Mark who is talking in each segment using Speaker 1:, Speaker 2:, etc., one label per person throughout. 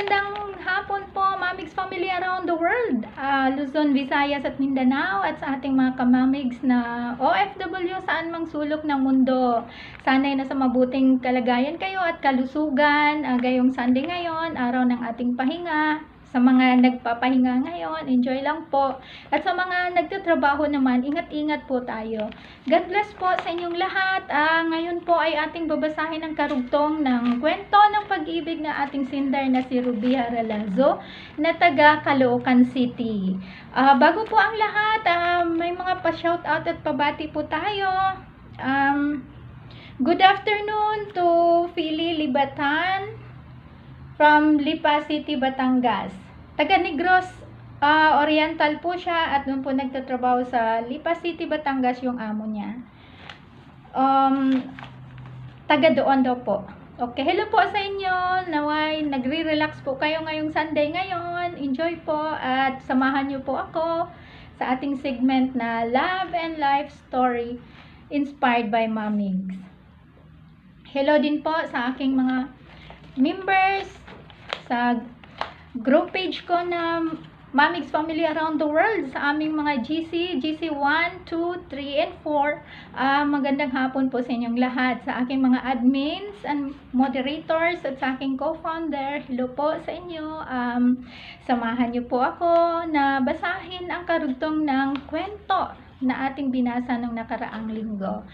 Speaker 1: magandang hapon po, Mamigs family around the world. Luzon, Visayas at Mindanao at sa ating mga kamamigs na OFW saan mang sulok ng mundo. Sana'y nasa mabuting kalagayan kayo at kalusugan. Gayong Sunday ngayon, araw ng ating pahinga. Sa mga nagpapahinga ngayon, enjoy lang po. At sa mga nagtatrabaho naman, ingat-ingat po tayo. God bless po sa inyong lahat. Ngayon po ay ating babasahin ang karugtong ng kwento ng pag-ibig na ating sindar na si Ruby Haralazo na taga Caloocan City. Bago po ang lahat, may mga pa-shoutout at pabati po tayo. Good afternoon to Philly Libatan from Lipa City, Batangas. Taga Negros Oriental po siya at doon po nagtatrabaho sa Lipa City, Batangas yung amo niya. Taga doon daw po. Okay, hello po sa inyo. Naway, nagre-relax po kayo ngayong Sunday ngayon. Enjoy po at samahan niyo po ako sa ating segment na Love and Life Story inspired by Mamigs. Hello din po sa aking mga members sa group page ko na Mamigs Family Around the World, sa aming mga GC 1, 2, 3, and 4. Magandang hapon po sa inyong lahat, sa aking mga admins and moderators at sa aking co-founder. Hello po sa inyo. Samahan niyo po ako na basahin ang karugtong ng kwento na ating binasa nung nakaraang linggo.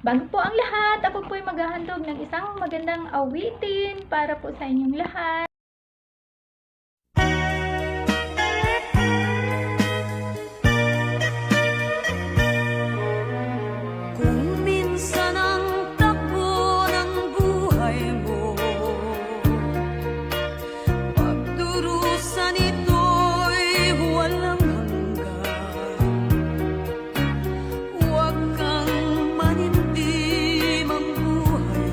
Speaker 1: Bago po ang lahat, ako po ay maghahandog ng isang magandang awitin para po sa inyong lahat.
Speaker 2: Kung minsan ang takbo ng buhay mo, pagdurusan ito'y walang hanggan. Huwag kang manindim, ang buhay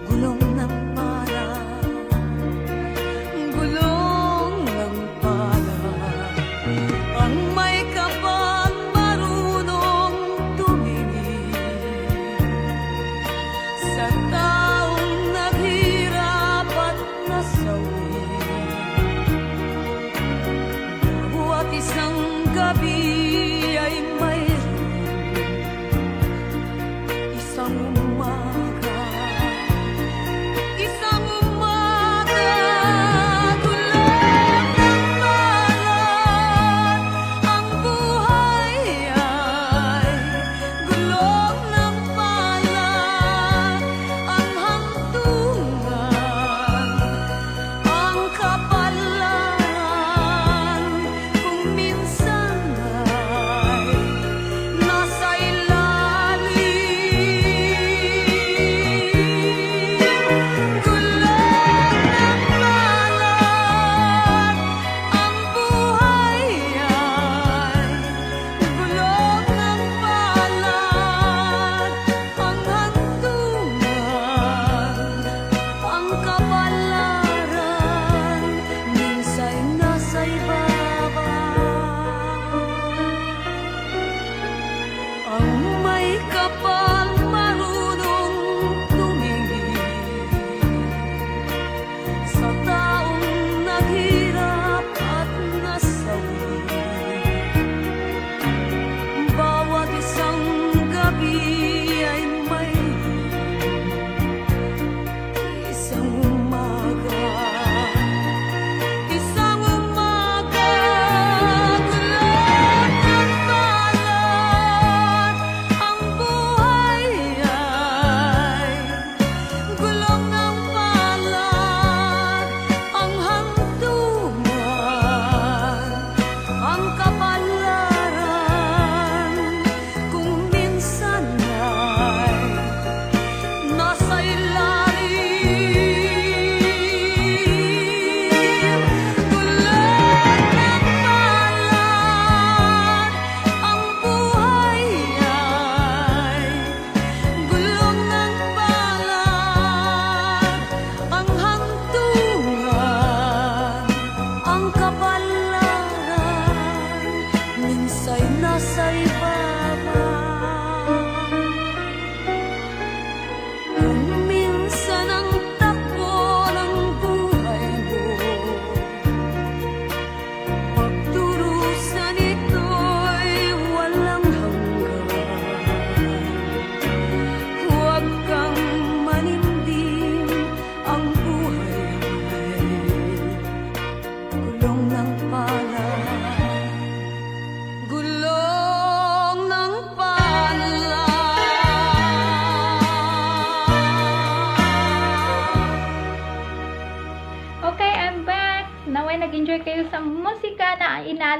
Speaker 2: gulong ng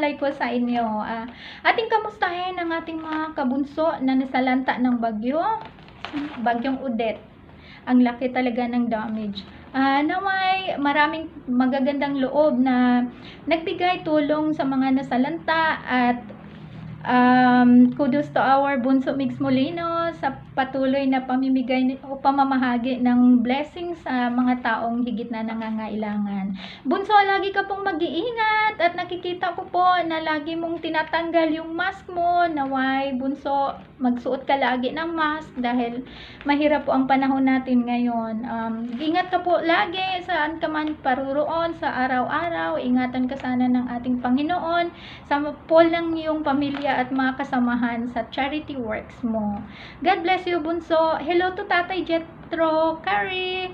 Speaker 1: pagpapalay po sa inyo. Ating kamustahin ang ating mga kabunso na nasalanta ng bagyong Odette. Ang laki talaga ng damage. Naway maraming magagandang loob na nagbigay tulong sa mga nasalanta at kudos to our Bunso Mix Molino sa patuloy na pamimigay o pamamahagi ng blessings sa mga taong higit na nangangailangan. Bunso, lagi ka pong mag-iingat at nakikita ko po na lagi mong tinatanggal yung mask mo. Naway, Bunso, magsuot ka lagi ng mask dahil mahirap po ang panahon natin ngayon. Ingat ka po lagi saan ka man paruroon sa araw-araw. Ingatan ka sana ng ating Panginoon sa po lang yung pamilya at mga kasamahan sa charity works mo. God bless you, Bunso. Hello to Tatay Jetro, Carrie.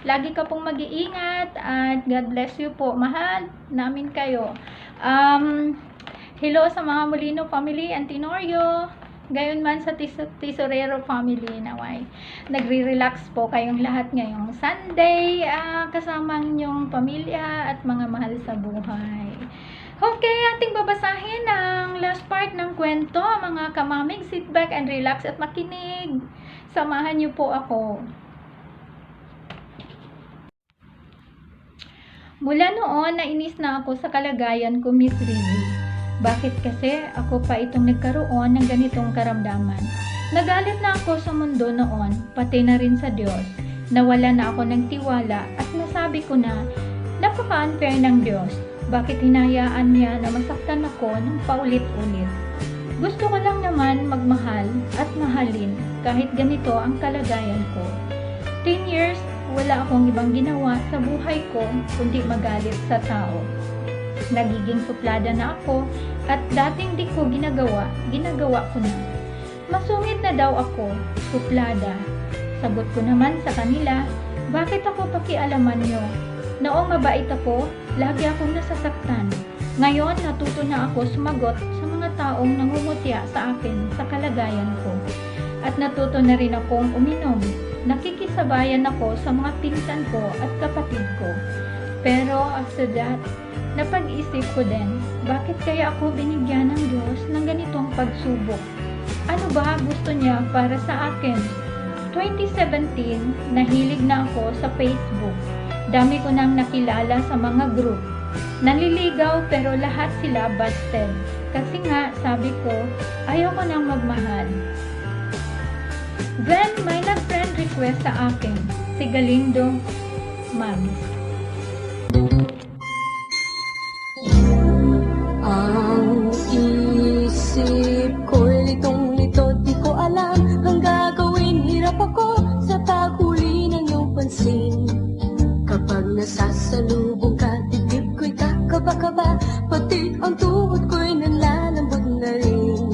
Speaker 1: Lagi ka pong mag-iingat at God bless you po. Mahal namin kayo. Hello sa mga Molino family, Antinorio. Gayon man sa Tesorero family, naway nagre-relax po kayong lahat ngayong Sunday, kasama yung pamilya at mga mahal sa buhay. Okay, ating babasahin ang last part ng kwento, mga kamamig. Sit back and relax at makinig. Samahan niyo po ako. Mula noon, nainis na ako sa kalagayan ko, Miss Rizzy. Bakit kasi ako pa itong nagkaroon ng ganitong karamdaman? Nagalit na ako sa mundo noon, pati na rin sa Diyos. Nawala na ako ng tiwala at nasabi ko na, napaka-unfair ng Diyos. Bakit hinayaan niya na masaktan ako ng paulit-ulit? Gusto ko lang naman magmahal at mahalin kahit ganito ang kalagayan ko. 10 years, wala akong ibang ginawa sa buhay ko kundi magalit sa tao. Nagiging suplada na ako at dating di ko ginagawa ko na. Masungit na daw ako, suplada. Sagot ko naman sa kanila, bakit ako pakialaman nyo? Noong mabait ako, lagi akong nasasaktan. Ngayon, natuto na ako sumagot sa mga taong nangungutya sa akin sa kalagayan ko. At natuto na rin akong uminom. Nakikisabayan ako sa mga pinsan ko at kapatid ko. Pero after that, napag-isip ko din, bakit kaya ako binigyan ng Diyos ng ganitong pagsubok? Ano ba gusto niya para sa akin? 2017, nahilig na ako sa Facebook. Dami ko nang nakilala sa mga group. Naliligaw pero lahat sila busted. Kasi nga, sabi ko, ayaw ko nang magmahal. Then, may nag-friend request sa akin, si Galindo Mamis.
Speaker 2: Ang isip ko litong-lito, di ko alam ang gagawin. Hirap ako sa paghuli ng iyong pansin. Kapag nasasalubong ka, dibdib ko'y kakaba-kaba, pati ang tuhod ko'y nanlalambot na rin.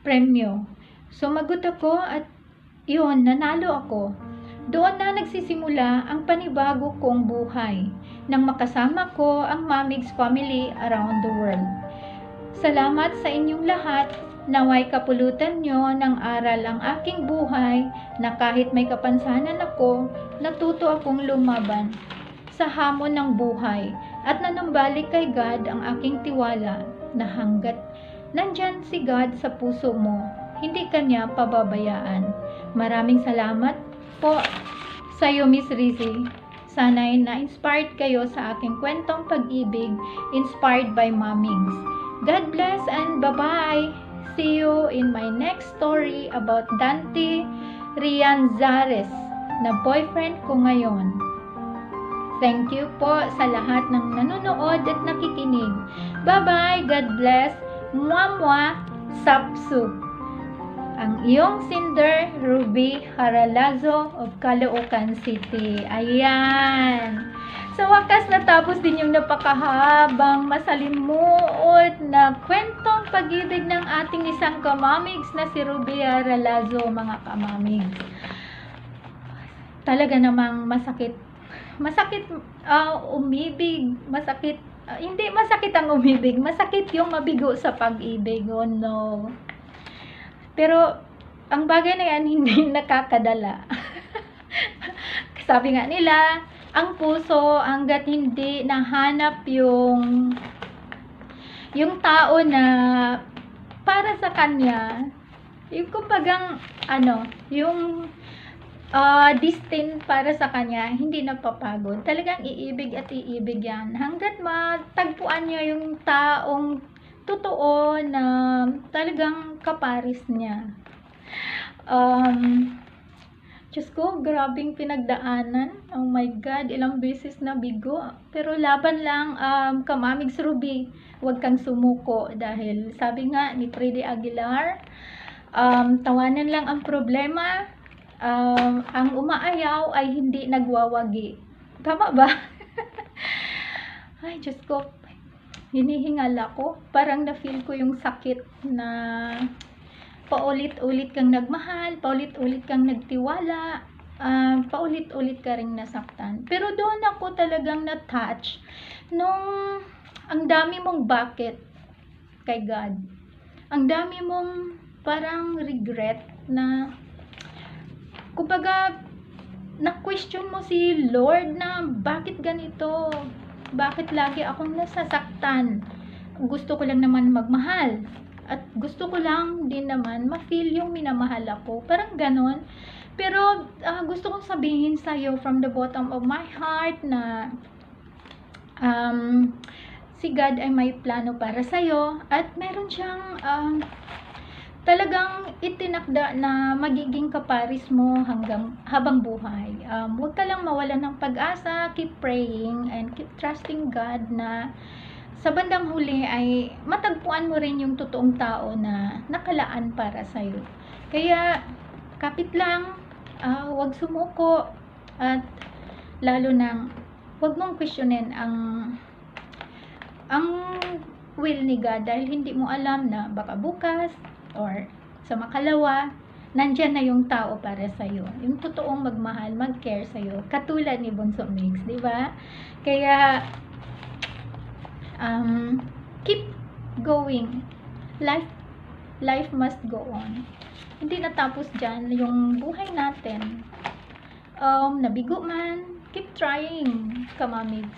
Speaker 1: premyo. Sumagot ako at yun, nanalo ako. Doon na nagsisimula ang panibago kong buhay nang makasama ko ang Mamigs family around the world. Salamat sa inyong lahat. Naway kapulutan nyo ng aral ang aking buhay na kahit may kapansanan ako, natuto akong lumaban sa hamon ng buhay at nanumbalik kay God ang aking tiwala na hanggat nandyan si God sa puso mo, hindi kanya pababayaan. Maraming salamat po sa iyo, Miss Rizzy. Sana'y na-inspired kayo sa aking kwentong pag-ibig inspired by Mamigs. God bless and bye-bye! See you in my next story about Dante Rianzares na boyfriend ko ngayon. Thank you po sa lahat ng nanonood at nakikinig. Bye-bye! God bless! Mwah-mwah! Sapsup! Ang iyong Cinder Ruby Haralazo of Caloocan City. Ayan! Sa wakas, natapos din yung napakahabang, masalimuot na kwentong pag-ibig ng ating isang kamamigs na si Ruby Haralazo, mga kamamigs. Talaga namang masakit. Masakit umibig. Masakit. Hindi masakit ang umibig. Masakit yung mabigo sa pag-ibig. Oh no. Pero, ang bagay na yan, hindi nakakadala. Sabi nga nila, ang puso, hanggat hindi nahanap yung tao na para sa kanya, yung kumbagang, yung destined para sa kanya, hindi napapagod. Talagang iibig at iibig yan. Hanggat matagpuan niya yung taong totoo na talagang kaparis niya. Diyos ko, grabing pinagdaanan. Oh my God, ilang beses na bigo. Pero laban lang, kamamigs Ruby, huwag kang sumuko. Dahil sabi nga ni Freddy Aguilar, tawanan lang ang problema. Ang umaayaw ay hindi nagwawagi. Tama ba? Ay, Diyos ko, hinihingal ako. Parang na-feel ko yung sakit na paulit-ulit kang nagmahal, paulit-ulit kang nagtiwala, paulit-ulit ka ring nasaktan. Pero doon ako talagang na-touch nung ang dami mong bakit kay God. Ang dami mong parang regret na kumbaga na-question mo si Lord na bakit ganito? Bakit lagi akong nasasaktan? Gusto ko lang naman magmahal. At gusto ko lang din naman ma-feel yung minamahal ako. Parang ganon. Pero gusto kong sabihin sa'yo from the bottom of my heart na si God ay may plano para sa'yo. At meron siyang talagang itinakda na magiging kaparis mo habang buhay. Huwag ka lang mawalan ng pag-asa. Keep praying and keep trusting God na sa bandang huli ay matagpuan mo rin yung totoong tao na nakalaan para sa'yo. Kaya, kapit lang, huwag sumuko, at lalo nang huwag mong questionin ang will ni God dahil hindi mo alam na baka bukas or sa makalawa, nandyan na yung tao para sa'yo. Yung totoong magmahal, mag-care sa'yo. Katulad ni Bunso Mix, di ba? Kaya, keep going. Life must go on. Hindi natapos dyan yung buhay natin. Nabigo man, keep trying, kamamigs.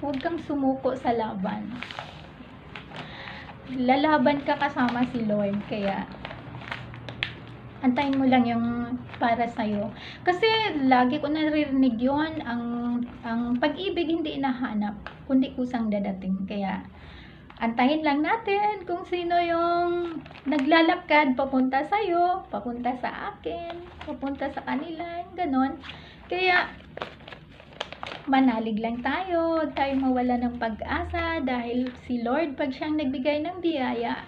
Speaker 1: Huwag kang sumuko sa laban. Lalaban ka kasama si Lord, kaya antayin mo lang yung para sa'yo. Kasi lagi ko naririnig yun, ang pag-ibig hindi inahanap, kundi kusang dadating. Kaya antayin lang natin kung sino yung naglalakad papunta sa'yo, papunta sa akin, papunta sa kanila, ganon. Kaya manalig lang tayo, huwag tayong mawala ng pag-asa dahil si Lord, pag siyang nagbigay ng biyaya,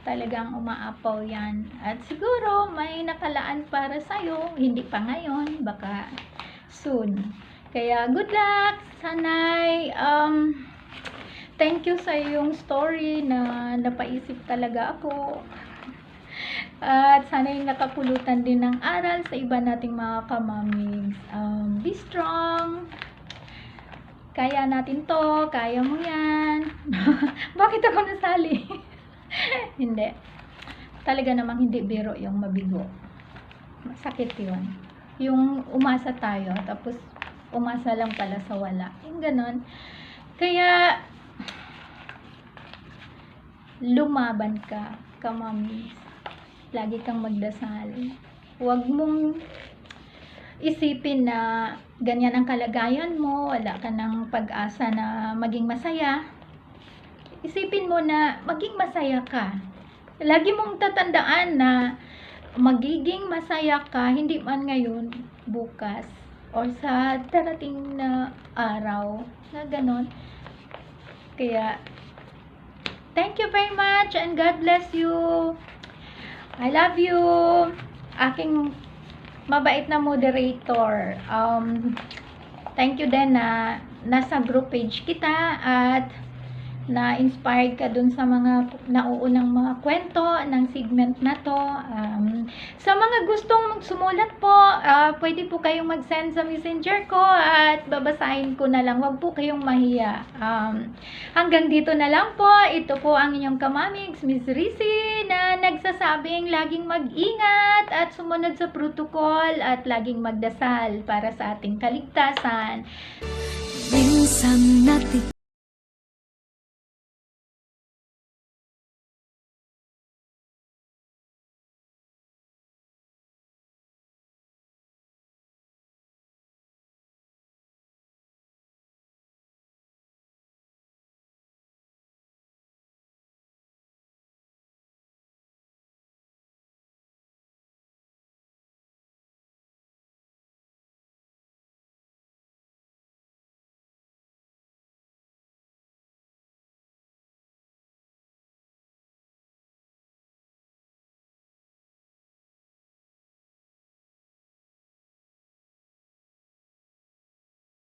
Speaker 1: talagang umaapaw yan. At siguro may nakalaan para sa'yo, hindi pa ngayon, baka soon. Kaya good luck! Sana'y thank you sa iyong story na napaisip talaga ako. At sana'y nakapulutan din ng aral sa iba nating mga kamamigs. Be strong. Kaya natin to. Kaya mo yan. Bakit ako nasali? Hindi. Talaga namang hindi biro yung mabigo. Masakit yun. Yung umasa tayo, tapos umasa lang pala sa wala. Yung ganon. Kaya, lumaban ka, kamamis. Lagi kang magdasal. Huwag mong isipin na ganyan ang kalagayan mo, wala ka ng pag-asa na maging masaya. Isipin mo na maging masaya ka. Lagi mong tatandaan na magiging masaya ka, hindi man ngayon, bukas, or sa darating na araw, na ganon. Kaya, thank you very much and God bless you. I love you. Aking mabait na moderator. Thank you din na nasa group page kita at na-inspired ka dun sa mga nauunang mga kwento ng segment na to. Sa mga gustong sumulat po, pwede po kayong mag-send sa messenger ko at babasahin ko na lang. Huwag po kayong mahiya. Hanggang dito na lang po. Ito po ang inyong kamamigs, Miss Rizzy, na nagsasabing laging mag-ingat at sumunod sa protocol at laging magdasal para sa ating kaligtasan.
Speaker 2: Minsan natin